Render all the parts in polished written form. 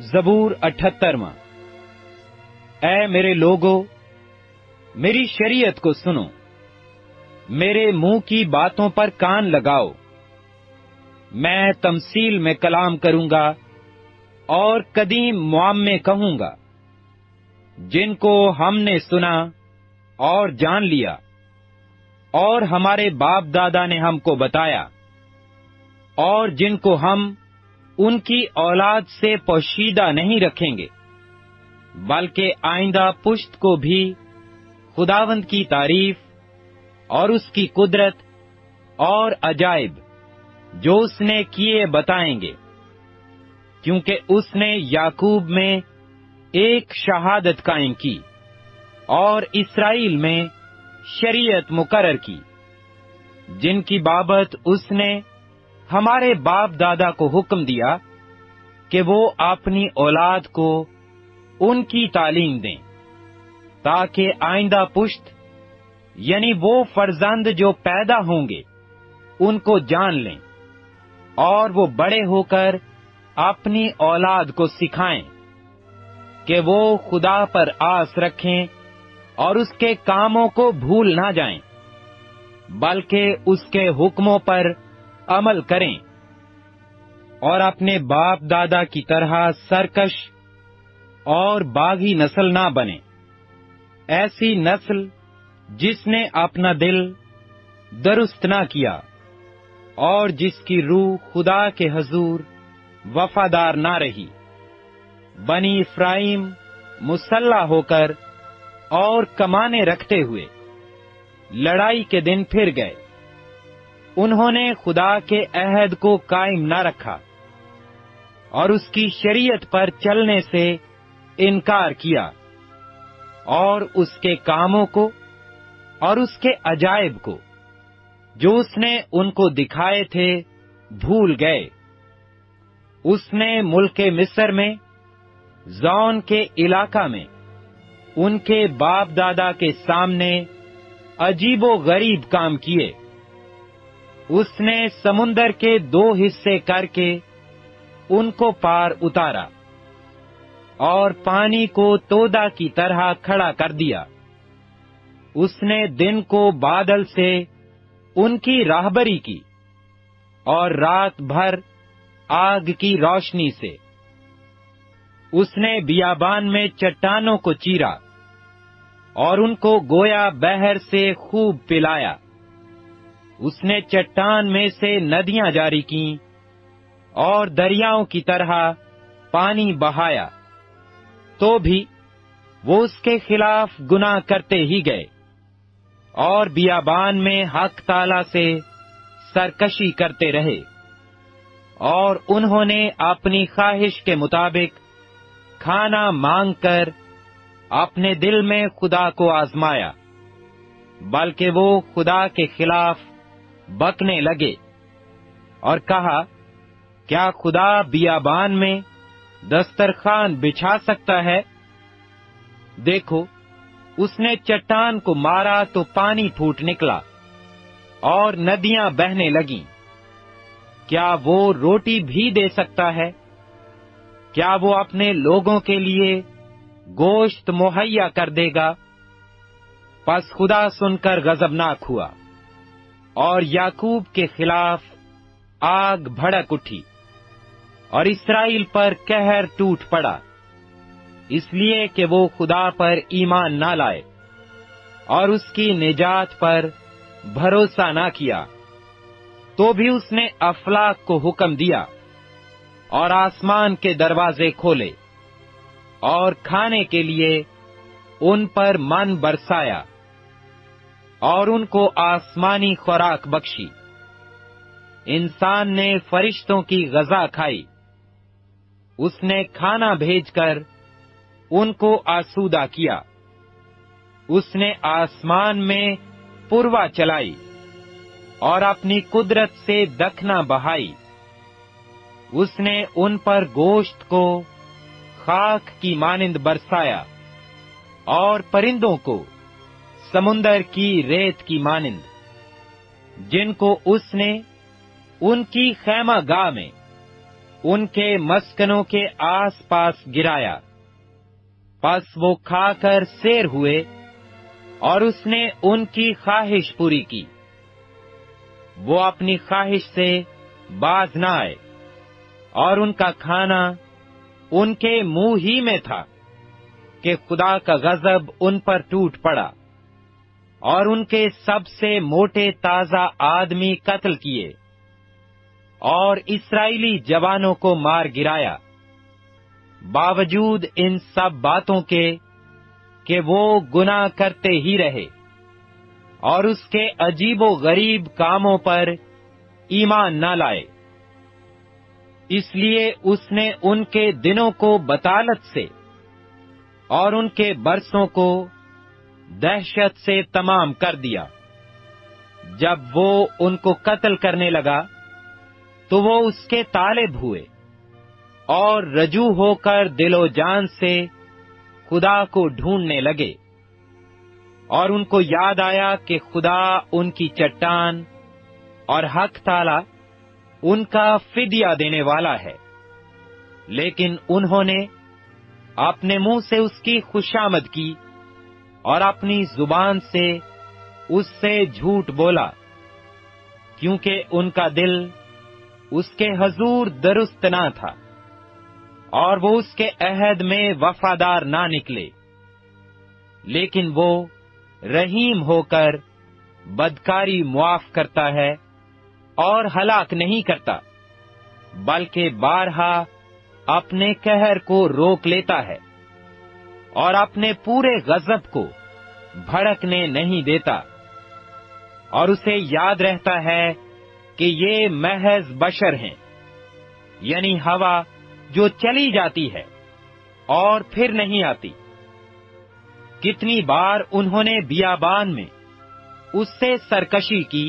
زبور 78واں۔ اے میرے لوگو، میری شریعت کو سنو، میرے منہ کی باتوں پر کان لگاؤ۔ میں تمثیل میں کلام کروں گا اور قدیم معامے کہوں گا، جن کو ہم نے سنا اور جان لیا، اور ہمارے باپ دادا نے ہم کو بتایا، اور جن کو ہم ان کی اولاد سے پوشیدہ نہیں رکھیں گے، بلکہ آئندہ پشت کو بھی خداوند کی تعریف اور اس کی قدرت اور عجائب جو اس نے کیے بتائیں گے، کیونکہ اس نے یعقوب میں ایک شہادت قائم کی اور اسرائیل میں شریعت مقرر کی، جن کی بابت اس نے ہمارے باپ دادا کو حکم دیا کہ وہ اپنی اولاد کو ان کی تعلیم دیں، تاکہ آئندہ پشت یعنی وہ فرزند جو پیدا ہوں گے ان کو جان لیں، اور وہ بڑے ہو کر اپنی اولاد کو سکھائیں کہ وہ خدا پر آس رکھیں اور اس کے کاموں کو بھول نہ جائیں، بلکہ اس کے حکموں پر عمل کریں، اور اپنے باپ دادا کی طرح سرکش اور باغی نسل نہ بنے، ایسی نسل جس نے اپنا دل درست نہ کیا اور جس کی روح خدا کے حضور وفادار نہ رہی۔ بنی افرائیم مسلح ہو کر اور کمانے رکھتے ہوئے لڑائی کے دن پھر گئے، انہوں نے خدا کے عہد کو قائم نہ رکھا اور اس کی شریعت پر چلنے سے انکار کیا، اور اس کے کاموں کو اور اس کے عجائب کو جو اس نے ان کو دکھائے تھے بھول گئے۔ اس نے ملک مصر میں زون کے علاقہ میں ان کے باپ دادا کے سامنے عجیب و غریب کام کیے۔ اس نے سمندر کے 2 حصے کر کے ان کو پار اتارا اور پانی کو تودا کی طرح کھڑا کر دیا۔ اس نے دن کو بادل سے ان کی راہبری کی اور رات بھر آگ کی روشنی سے۔ اس نے بیابان میں چٹانوں کو چیرا اور ان کو گویا بحر سے خوب پلایا۔ اس نے چٹان میں سے ندیاں جاری کیں اور دریاؤں کی طرح پانی بہایا، تو بھی وہ اس کے خلاف گناہ کرتے ہی گئے، اور بیابان میں حق تعالی سے سرکشی کرتے رہے، اور انہوں نے اپنی خواہش کے مطابق کھانا مانگ کر اپنے دل میں خدا کو آزمایا، بلکہ وہ خدا کے خلاف بکنے لگے اور کہا، کیا خدا بیابان میں دسترخوان بچھا سکتا ہے؟ دیکھو، اس نے چٹان کو مارا تو پانی پھوٹ نکلا اور ندیاں بہنے لگیں۔ کیا وہ روٹی بھی دے سکتا ہے؟ کیا وہ اپنے لوگوں کے لیے گوشت مہیا کر دے گا؟ پس خدا سن کر غضبناک ہوا اور یعقوب کے خلاف آگ بھڑک اٹھی، اور اسرائیل پر قہر ٹوٹ پڑا، اس لیے کہ وہ خدا پر ایمان نہ لائے اور اس کی نجات پر بھروسہ نہ کیا۔ تو بھی اس نے افلاک کو حکم دیا اور آسمان کے دروازے کھولے اور کھانے کے لیے ان پر من برسایا اور ان کو آسمانی خوراک بخشی۔ انسان نے فرشتوں کی غذا کھائی، اس نے کھانا بھیج کر ان کو آسودہ کیا۔ اس نے آسمان میں پروا چلائی اور اپنی قدرت سے دکھنا بہائی۔ اس نے ان پر گوشت کو خاک کی مانند برسایا اور پرندوں کو سمندر کی ریت کی مانند، جن کو اس نے ان کی خیمہ گاہ میں ان کے مسکنوں کے آس پاس گرایا۔ پس وہ کھا کر سیر ہوئے اور اس نے ان کی خواہش پوری کی۔ وہ اپنی خواہش سے باز نہ آئے، اور ان کا کھانا ان کے منہ ہی میں تھا کہ خدا کا غضب ان پر ٹوٹ پڑا، اور ان کے سب سے موٹے تازہ آدمی قتل کیے، اور اسرائیلی جوانوں کو مار گرایا۔ باوجود ان سب باتوں کے کہ وہ گناہ کرتے ہی رہے، اور اس کے عجیب و غریب کاموں پر ایمان نہ لائے، اس لیے اس نے ان کے دنوں کو بطالت سے اور ان کے برسوں کو دہشت سے تمام کر دیا۔ جب وہ ان کو قتل کرنے لگا تو وہ اس کے طالب ہوئے، اور رجوع ہو کر دل و جان سے خدا کو ڈھونڈنے لگے، اور ان کو یاد آیا کہ خدا ان کی چٹان اور حق تعالی ان کا فدیہ دینے والا ہے، لیکن انہوں نے اپنے منہ سے اس کی خوشامد کی اور اپنی زبان سے اس سے جھوٹ بولا، کیونکہ ان کا دل اس کے حضور درست نہ تھا، اور وہ اس کے عہد میں وفادار نہ نکلے۔ لیکن وہ رحیم ہو کر بدکاری معاف کرتا ہے اور ہلاک نہیں کرتا، بلکہ بارہا اپنے قہر کو روک لیتا ہے، اور اپنے پورے غضب کو بھڑکنے نہیں دیتا، اور اسے یاد رہتا ہے کہ یہ محض بشر ہیں، یعنی ہوا جو چلی جاتی ہے اور پھر نہیں آتی۔ کتنی بار انہوں نے بیابان میں اس سے سرکشی کی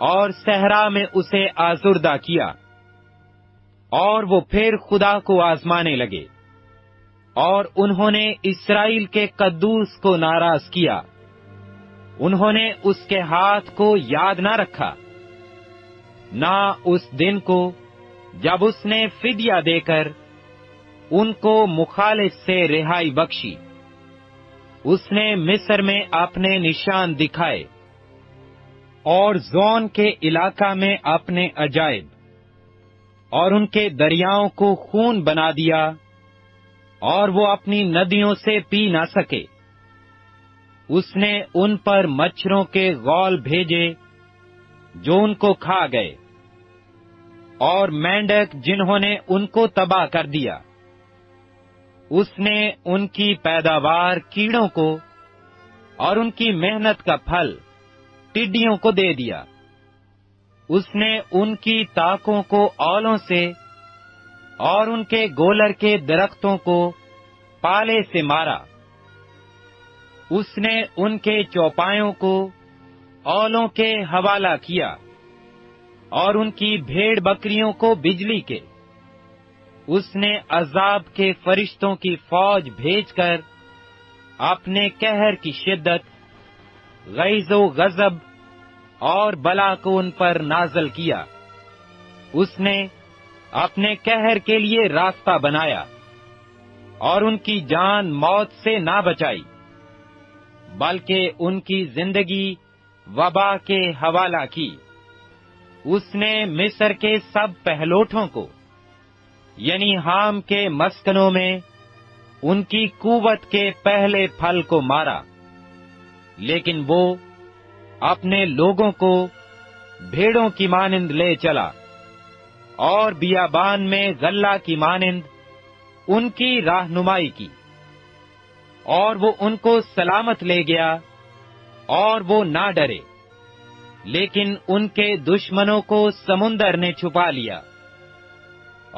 اور صحرا میں اسے آزردہ کیا، اور وہ پھر خدا کو آزمانے لگے، اور انہوں نے اسرائیل کے قدوس کو ناراض کیا۔ انہوں نے اس کے ہاتھ کو یاد نہ رکھا، نہ اس دن کو جب اس نے فدیہ دے کر ان کو مخالف سے رہائی بخشی۔ اس نے مصر میں اپنے نشان دکھائے، اور زون کے علاقہ میں اپنے عجائب، اور ان کے دریاؤں کو خون بنا دیا، اور وہ اپنی ندیوں سے پی نہ سکے۔ اس نے ان پر مچھروں کے غول بھیجے جو ان کو کھا گئے، اور مینڈک جنہوں نے ان کو تباہ کر دیا۔ اس نے ان کی پیداوار کیڑوں کو اور ان کی محنت کا پھل ٹڈیوں کو دے دیا۔ اس نے ان کی تاکوں کو اولوں سے اور ان کے گولر کے درختوں کو پالے سے مارا۔ اس نے ان کے چوپایوں کو اولوں کے حوالہ کیا، اور ان کی بھیڑ بکریوں کو بجلی کے۔ اس نے عذاب کے فرشتوں کی فوج بھیج کر اپنے قہر کی شدت، غیظ و غضب اور بلا کو ان پر نازل کیا۔ اس نے اپنے قہر کے لیے راستہ بنایا، اور ان کی جان موت سے نہ بچائی، بلکہ ان کی زندگی وبا کے حوالہ کی۔ اس نے مصر کے سب پہلوٹوں کو، یعنی حام کے مسکنوں میں ان کی قوت کے پہلے پھل کو مارا، لیکن وہ اپنے لوگوں کو بھیڑوں کی مانند لے چلا، اور بیابان میں غلہ کی مانند ان کی رہنمائی کی، اور وہ ان کو سلامت لے گیا، اور وہ نہ ڈرے۔ لیکن ان کے دشمنوں کو سمندر نے چھپا لیا،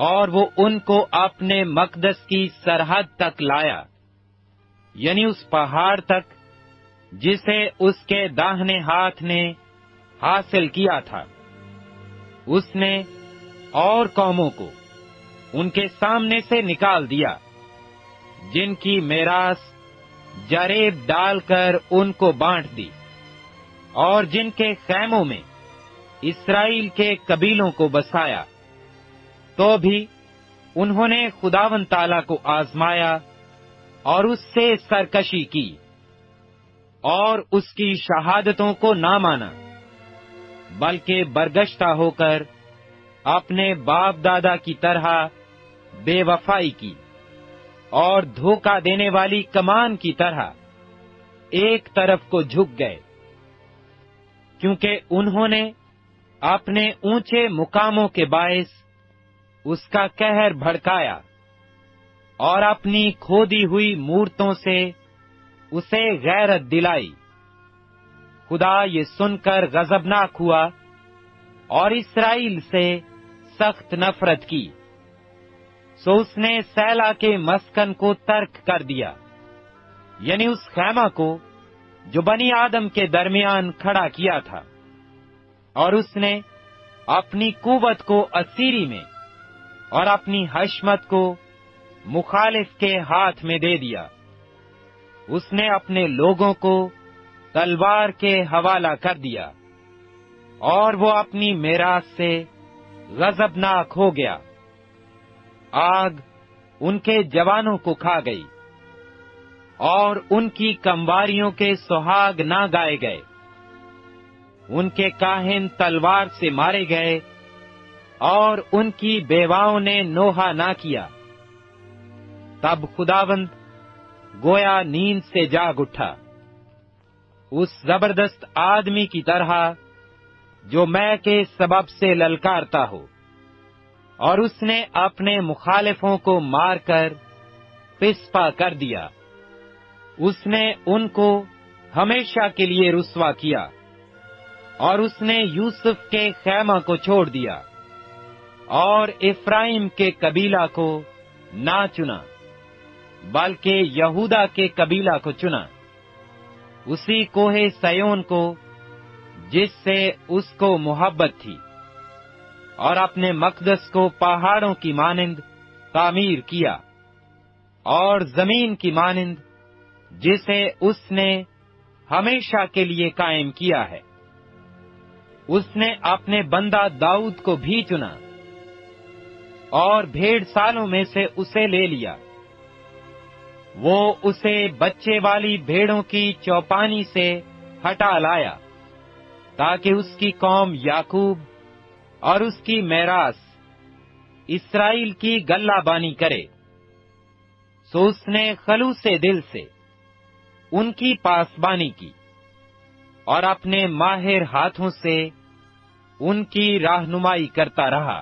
اور وہ ان کو اپنے مقدس کی سرحد تک لایا، یعنی اس پہاڑ تک جسے اس کے داہنے ہاتھ نے حاصل کیا تھا۔ اس نے اور قوموں کو ان کے سامنے سے نکال دیا، جن کی میراث جریب ڈال کر ان کو بانٹ دی، اور جن کے خیموں میں اسرائیل کے قبیلوں کو بسایا۔ تو بھی انہوں نے خداوند تعالیٰ کو آزمایا اور اس سے سرکشی کی اور اس کی شہادتوں کو نہ مانا، بلکہ برگشتہ ہو کر اپنے باپ دادا کی طرح بے وفائی کی اور دھوکہ دینے والی کمان کی طرح ایک طرف کو جھک گئے، کیونکہ انہوں نے اپنے اونچے مقاموں کے باعث اس کا قہر بھڑکایا اور اپنی کھودی ہوئی مورتوں سے اسے غیرت دلائی۔ خدا یہ سن کر غضبناک ہوا اور اسرائیل سے سخت نفرت کی، سو اس نے سیلا کے مسکن کو ترک کر دیا، یعنی اس خیمہ کو جو بنی آدم کے درمیان کھڑا کیا تھا، اور اس نے اپنی قوت کو اسیری میں اور اپنی حشمت کو مخالف کے ہاتھ میں دے دیا۔ اس نے اپنے لوگوں کو تلوار کے حوالہ کر دیا اور وہ اپنی میراث سے غضبناک ہو گیا۔ آگ ان کے جوانوں کو کھا گئی اور ان کی کمواریوں کے سہاگ نہ گائے گئے۔ ان کے کاہن تلوار سے مارے گئے اور ان کی بیواؤں نے نوحہ نہ کیا۔ تب خداوند گویا نیند سے جاگ اٹھا، اس زبردست آدمی کی طرح جو میں کے سبب سے للکارتا ہو، اور اس نے اپنے مخالفوں کو مار کر پسپا کر دیا۔ اس نے ان کو ہمیشہ کے لیے رسوا کیا، اور اس نے یوسف کے خیمہ کو چھوڑ دیا اور افرائیم کے قبیلہ کو نہ چنا، بلکہ یہودا کے قبیلہ کو چنا، اسی کوہ سیون کو جس سے اس کو محبت تھی، اور اپنے مقدس کو پہاڑوں کی مانند تعمیر کیا، اور زمین کی مانند جسے اس نے ہمیشہ کے لیے قائم کیا ہے۔ اس نے اپنے بندہ داؤد کو بھی چنا اور بھیڑ سالوں میں سے اسے لے لیا۔ وہ اسے بچے والی بھیڑوں کی چوپانی سے ہٹا لایا، تاکہ اس کی قوم یعقوب اور اس کی میراث اسرائیل کی گلہ بانی کرے۔ سو اس نے خلوص دل سے ان کی پاسبانی کی اور اپنے ماہر ہاتھوں سے ان کی رہنمائی کرتا رہا۔